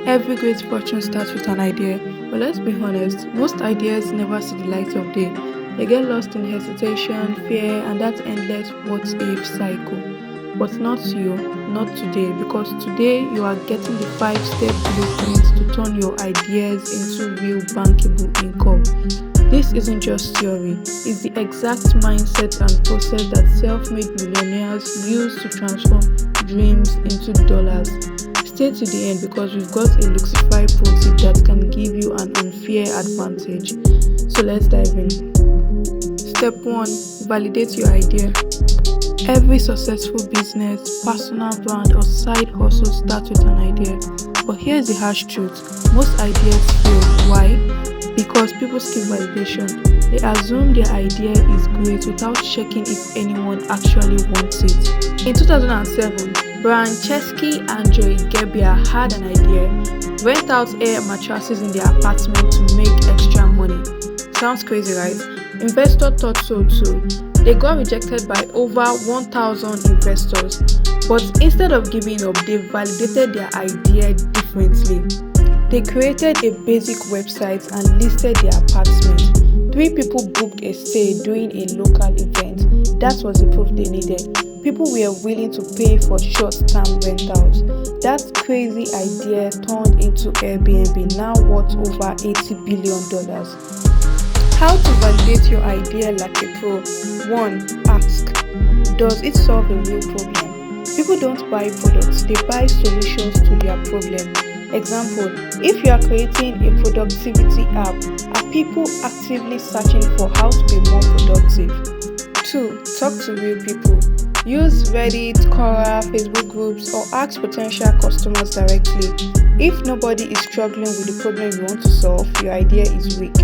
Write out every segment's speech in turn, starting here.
Every great fortune starts with an idea, but let's be honest, most ideas never see the light of day. They get lost in hesitation, fear, and that endless what if cycle. But not you, not today, because today you are getting the 5-step blueprint to turn your ideas into real bankable income. This isn't just theory, it's the exact mindset and process that self-made millionaires use to transform dreams into dollars. Stay to the end because we've got a LuxifyPro Pro Tip that can give you an unfair advantage. So let's dive in. Step 1. Validate your idea. Every successful business, personal brand, or side hustle starts with an idea. But here's the harsh truth. Most ideas fail. Why? Because people skip validation. They assume their idea is great without checking if anyone actually wants it. In 2007, Brian Chesky and Joey Gebbia had an idea: rent out air mattresses in their apartment to make extra money. Sounds crazy, right? Investors thought so too. They got rejected by over 1,000 investors. But instead of giving up, they validated their idea differently. They created a basic website and listed their apartment. 3 people booked a stay during a local event. That was the proof they needed. People were willing to pay for short-term rentals. That crazy idea turned into Airbnb, now worth over $80 billion. How to validate your idea like a pro? 1. Ask, does it solve a real problem? People don't buy products, they buy solutions to their problem. Example, if you are creating a productivity app, are people actively searching for how to be more productive? 2. Talk to real people. Use Reddit, Quora, Facebook groups, or ask potential customers directly. If nobody is struggling with the problem you want to solve, your idea is weak.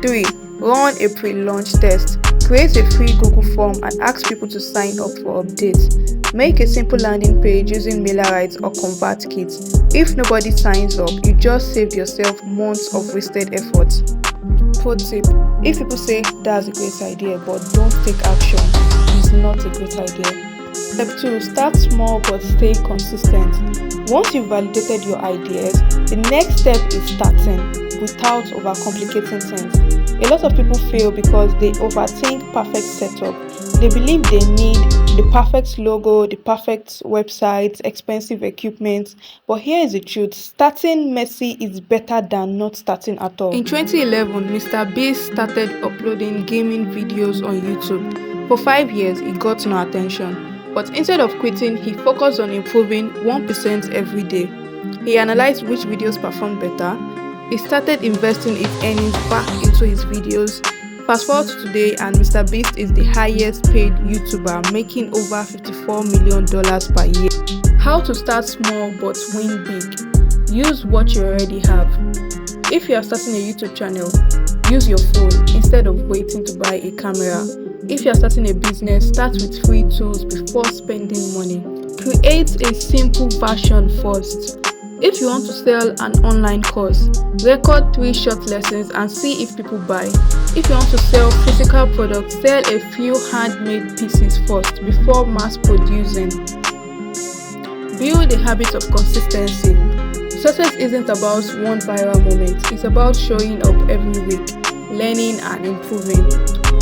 3. Run a pre-launch test. Create a free Google form and ask people to sign up for updates. Make a simple landing page using MailerLite or ConvertKit. If nobody signs up, you just saved yourself months of wasted effort. Pro tip: if people say that's a great idea but don't take action, it's not a great idea. Step 2. Start small but stay consistent. Once you've validated your ideas, the next step is starting without overcomplicating things. A lot of people fail because they overthink perfect setup. They believe they need the perfect logo, the perfect website, expensive equipment. But here is the truth: starting messy is better than not starting at all. In 2011, Mr. Beast started uploading gaming videos on YouTube. For 5 years, he got no attention. But instead of quitting, he focused on improving 1% every day. He analyzed which videos performed better. He started investing his earnings back into his videos. Fast forward to today, and Mr. Beast is the highest paid YouTuber, making over $54 million per year. How to start small but win big? Use what you already have. If you are starting a YouTube channel, use your phone instead of waiting to buy a camera. If you are starting a business, start with free tools before spending money. Create a simple version first. If you want to sell an online course, record 3 short lessons and see if people buy. If you want to sell physical products, sell a few handmade pieces first before mass producing. Build a habit of consistency. Success isn't about one viral moment, it's about showing up every week, learning and improving.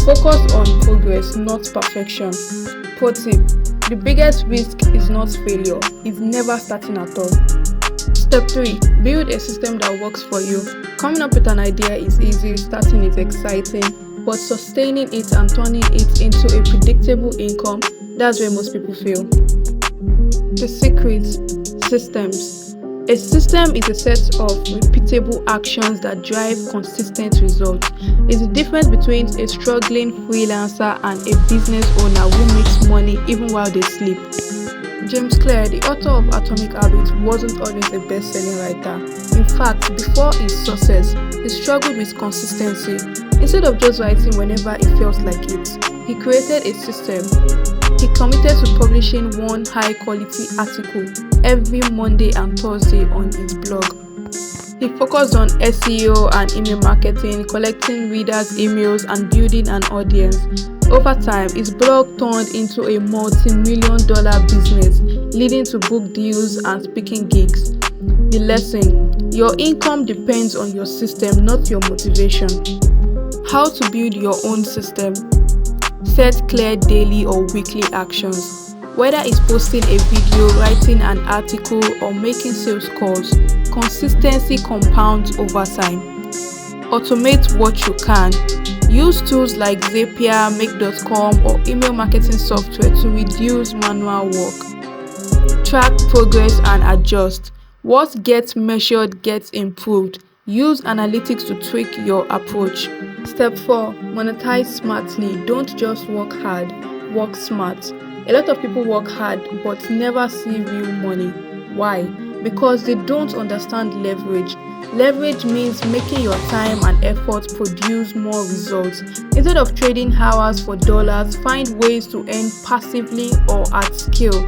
Focus on progress, not perfection. Pro tip: the biggest risk is not failure, it's never starting at all. Step 3. Build a system that works for you. Coming up with an idea is easy, starting is exciting, but sustaining it and turning it into a predictable income, that's where most people fail. The secret: systems. A system is a set of repeatable actions that drive consistent results. It's the difference between a struggling freelancer and a business owner who makes money even while they sleep. James Clear, the author of Atomic Habits, wasn't always a best-selling writer. In fact, before his success, he struggled with consistency. Instead of just writing whenever it felt like it, he created a system. He committed to publishing one high-quality article every Monday and Thursday on his blog. He focused on SEO and email marketing, collecting readers' emails, and building an audience. Over time, his blog turned into a multi-million-dollar business, leading to book deals and speaking gigs. The lesson: your income depends on your system, not your motivation. How to build your own system: set clear daily or weekly actions. Whether it's posting a video, writing an article, or making sales calls, consistency compounds over time. Automate what you can. Use tools like Zapier, Make.com, or email marketing software to reduce manual work. Track progress and adjust. What gets measured gets improved. Use analytics to tweak your approach. Step 4. Monetize smartly. Don't just work hard, work smart. A lot of people work hard but never see real money. Why? Because they don't understand leverage. Leverage means making your time and effort produce more results. Instead of trading hours for dollars, find ways to earn passively or at scale.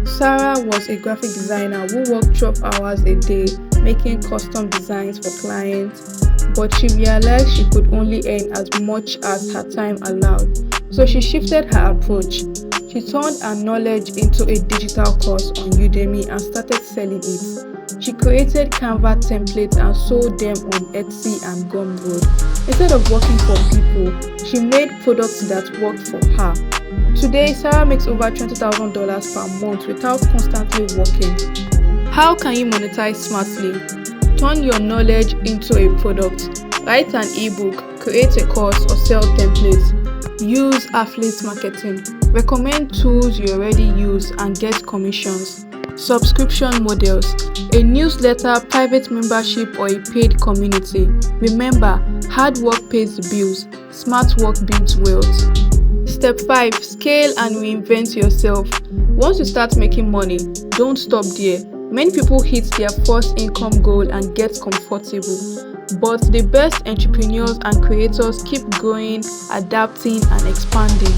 Sarah was a graphic designer who worked 12 hours a day making custom designs for clients, but she realized she could only earn as much as her time allowed. So she shifted her approach. She turned her knowledge into a digital course on Udemy and started selling it. She created Canva templates and sold them on Etsy and Gumroad. Instead of working for people, she made products that worked for her. Today, Sarah makes over $20,000 per month without constantly working. How can you monetize smartly? Turn your knowledge into a product. Write an ebook, create a course, or sell templates. Use affiliate marketing. Recommend tools you already use and get commissions. Subscription models: a newsletter, private membership, or a paid community. Remember, hard work pays the bills. Smart work builds wealth. Step 5. Scale and reinvent yourself. Once you start making money, don't stop there. Many people hit their first income goal and get comfortable, but the best entrepreneurs and creators keep growing, adapting, and expanding.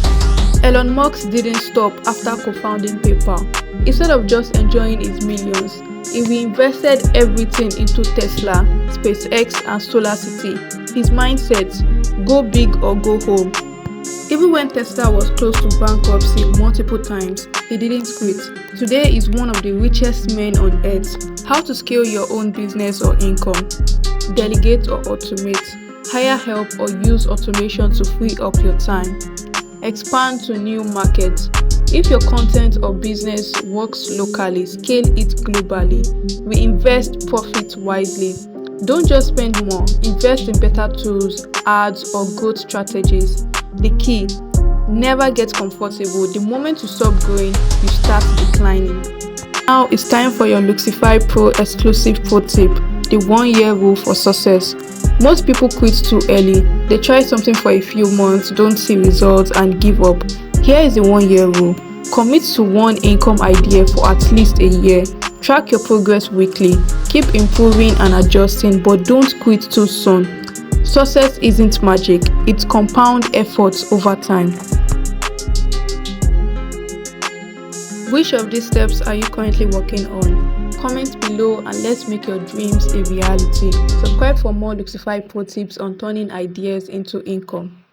Elon Musk didn't stop after co-founding PayPal. Instead of just enjoying his millions, he reinvested everything into Tesla, SpaceX, and SolarCity. His mindset: go big or go home. Even when Tesla was close to bankruptcy multiple times, he didn't quit. Today he's one of the richest men on earth. How to scale your own business or income: delegate or automate. Hire help or use automation to free up your time. Expand to new markets. If your content or business works locally, scale it globally. Reinvest profit wisely. Don't just spend more, invest in better tools, ads, or growth strategies. The key: never get comfortable. The moment you stop growing, you start declining. Now it's time for your LuxifyPro exclusive pro tip: the 1-year rule for success. Most people quit too early. They try something for a few months, don't see results, and give up. Here is the 1-year rule. Commit to one income idea for at least a year. Track your progress weekly. Keep improving and adjusting, but don't quit too soon. Success isn't magic, it's compound efforts over time. Which of these steps are you currently working on? Comment below and let's make your dreams a reality. Subscribe for more Luxify Pro tips on turning ideas into income.